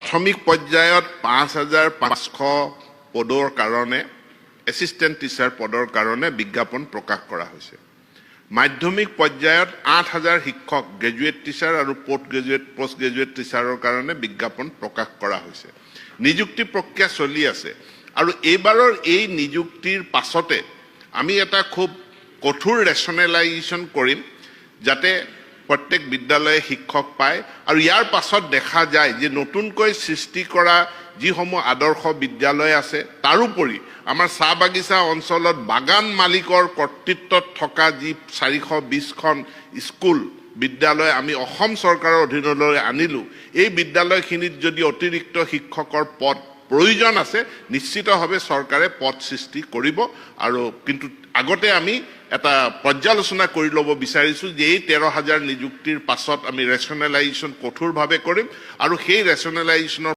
প্ৰাথমিক পৰ্যায়ত 5,500 পদৰ কাৰণে এছিষ্টেণ্ট টিচাৰ পদৰ কাৰণে বিজ্ঞাপন প্ৰকাশ কৰা হৈছে। মাধ্যমিক পৰ্যায়ত 8,000 শিক্ষক গ্ৰেজুৱেট টিচাৰ আৰু পোষ্ট গ্ৰেজুৱেট টিচাৰৰ কাৰণে বিজ্ঞাপন প্ৰকাশ কৰা হৈছে। নিযুক্তি প্ৰক্ৰিয়া চলি আছে আৰু এইবাৰৰ এই নিযুক্তিৰ পাছতে আমি এটা খুব কঠোৰ ৰেচনেলাইজেশ্যন কৰিম যাতে প্ৰত্যেক বিদ্যালয়ে শিক্ষক পায় আৰু ইয়াৰ পাছত দেখা যায় যে নতুনকৈ সৃষ্টি কৰা যিসমূহ আদৰ্শ বিদ্যালয় আছে তাৰোপৰি আমাৰ চাহ বাগিচা অঞ্চলত বাগান মালিকৰ কৰ্তৃত্বত থকা যি 420খন স্কুল বিদ্যালয় আমি অসম চৰকাৰৰ অধীনলৈ আনিলোঁ, এই বিদ্যালয়খিনিত যদি অতিৰিক্ত শিক্ষকৰ পদ প্ৰয়োজন আছে নিশ্চিতভাৱে চৰকাৰে পদ সৃষ্টি কৰিব। আৰু কিন্তু আগতে আমি এটা পৰ্যালোচনা কৰি ল'ব বিচাৰিছোঁ যে এই 13,000 নিযুক্তিৰ পাছত আমি ৰেচনেলাইজেশ্যন কঠোৰভাৱে কৰিম আৰু সেই ৰেচনেলাইজেশ্যনৰ